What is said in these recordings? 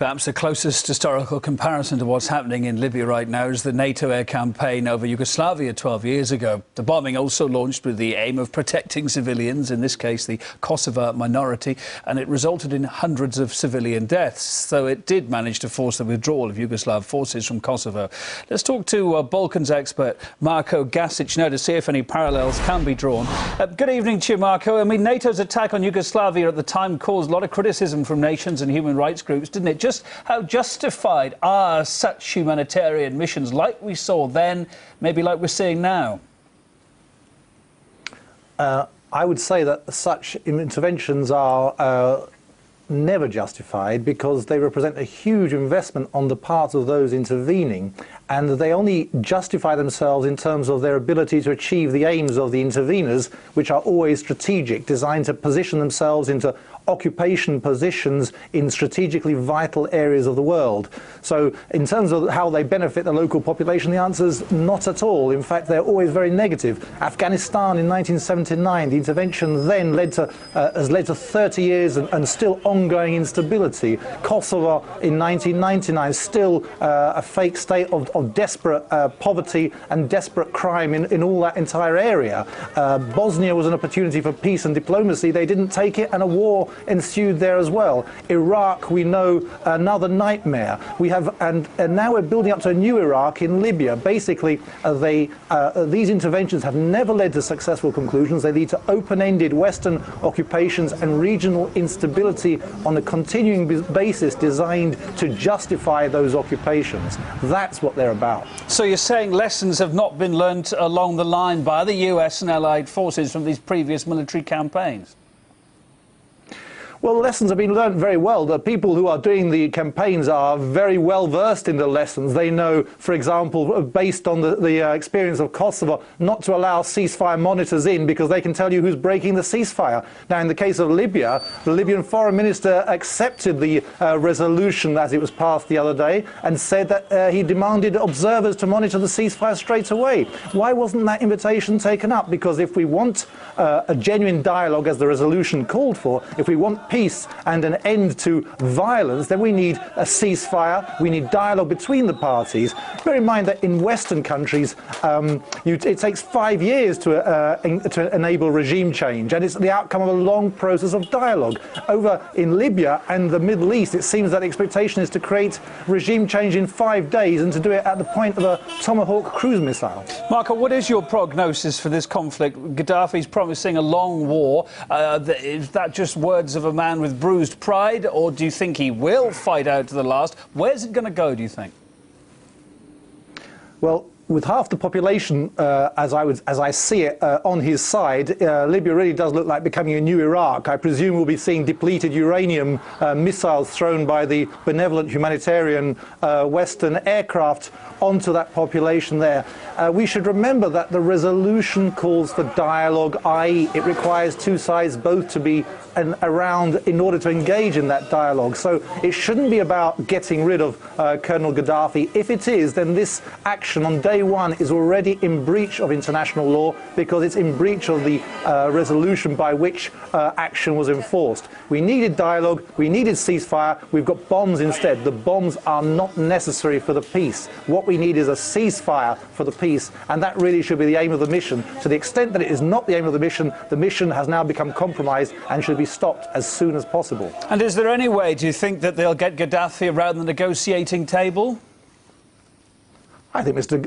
Perhaps the closest historical comparison to what's happening in Libya right now is the NATO air campaign over Yugoslavia 12 years ago. The bombing also launched with the aim of protecting civilians, in this case the Kosovo minority, and it resulted in hundreds of civilian deaths, though it did manage to force the withdrawal of Yugoslav forces from Kosovo. Let's talk to Balkans expert Marko Gasic now to see if any parallels can be drawn. Good evening to you, Marko. I mean, NATO's attack on Yugoslavia at the time caused a lot of criticism from nations and human rights groups, didn't it? Just how justified are such humanitarian missions like we saw then, maybe like we're seeing now? I would say that such interventions are never justified because they represent a huge investment on the part of those intervening, and they only justify themselves in terms of their ability to achieve the aims of the interveners, which are always strategic, designed to position themselves into occupation positions in strategically vital areas of the world. So in terms of how they benefit the local population, the answer is not at all. In fact, they're always very negative. Afghanistan in 1979, the intervention then has led to 30 years and still ongoing instability. Kosovo in 1999, still a fake state of desperate poverty and desperate crime in all that entire area. Bosnia was an opportunity for peace and diplomacy. They didn't take it, and a war ensued there as well. Iraq, we know, another nightmare. We have, and now we're building up to a new Iraq in Libya. Basically, these interventions have never led to successful conclusions. They lead to open-ended Western occupations and regional instability on a continuing basis designed to justify those occupations. That's what they're about. So you're saying lessons have not been learnt along the line by the US and allied forces from these previous military campaigns? Well, lessons have been learned very well. The people who are doing the campaigns are very well versed in the lessons. They know, for example, based on the experience of Kosovo, not to allow ceasefire monitors in because they can tell you who's breaking the ceasefire. Now, in the case of Libya, the Libyan foreign minister accepted the resolution as it was passed the other day and said that he demanded observers to monitor the ceasefire straight away. Why wasn't that invitation taken up? Because if we want a genuine dialogue, as the resolution called for, if we want peace and an end to violence, then we need a ceasefire, we need dialogue between the parties. Bear in mind that in Western countries, it takes 5 years to enable regime change, and it's the outcome of a long process of dialogue. Over in Libya and the Middle East, it seems that the expectation is to create regime change in 5 days and to do it at the point of a Tomahawk cruise missile. Marko, what is your prognosis for this conflict? Gaddafi's promising a long war. Is that just words of a man with bruised pride, or do you think he will fight out to the last? Where's it going to go, do you think? Well, with half the population, as I see it, on his side, Libya really does look like becoming a new Iraq. I presume we'll be seeing depleted uranium missiles thrown by the benevolent humanitarian Western aircraft onto that population there. We should remember that the resolution calls for dialogue, i.e. it requires two sides both to be around in order to engage in that dialogue. So it shouldn't be about getting rid of Colonel Gaddafi. If it is, then this action on day one is already in breach of international law because it's in breach of the resolution by which action was enforced. We needed dialogue, we needed ceasefire, we've got bombs instead. The bombs are not necessary for the peace. What we need is a ceasefire for the peace, and that really should be the aim of the mission. To the extent that it is not the aim of the mission has now become compromised and should be stopped as soon as possible. And is there any way, do you think, that they'll get Gaddafi around the negotiating table? I think Mr.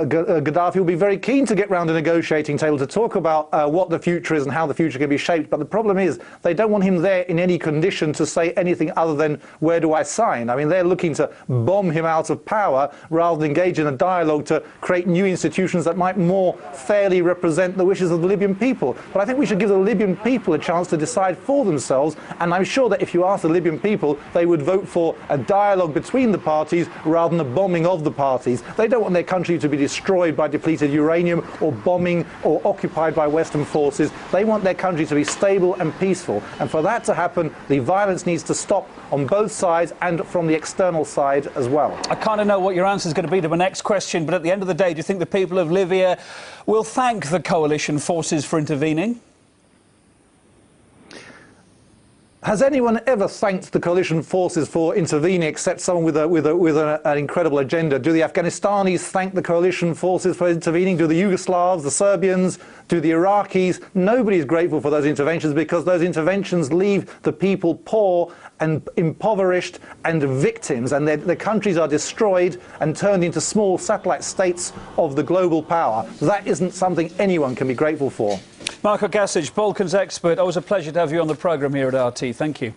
Gaddafi will be very keen to get round the negotiating table to talk about what the future is and how the future can be shaped. But the problem is they don't want him there in any condition to say anything other than, where do I sign? I mean, they're looking to bomb him out of power rather than engage in a dialogue to create new institutions that might more fairly represent the wishes of the Libyan people. But I think we should give the Libyan people a chance to decide for themselves. And I'm sure that if you ask the Libyan people, they would vote for a dialogue between the parties rather than a bombing of the parties. They don't want their country to be destroyed by depleted uranium or bombing or occupied by Western forces. They want their country to be stable and peaceful. And for that to happen, the violence needs to stop on both sides and from the external side as well. I kind of know what your answer is going to be to my next question, but at the end of the day, do you think the people of Libya will thank the coalition forces for intervening? Has anyone ever thanked the coalition forces for intervening except someone with an incredible agenda? Do the Afghanistanis thank the coalition forces for intervening? Do the Yugoslavs, the Serbians, do the Iraqis? Nobody's grateful for those interventions because those interventions leave the people poor and impoverished and victims, and their countries are destroyed and turned into small satellite states of the global power. That isn't something anyone can be grateful for. Marko Gasic, Balkans expert, always a pleasure to have you on the programme here at RT. Thank you.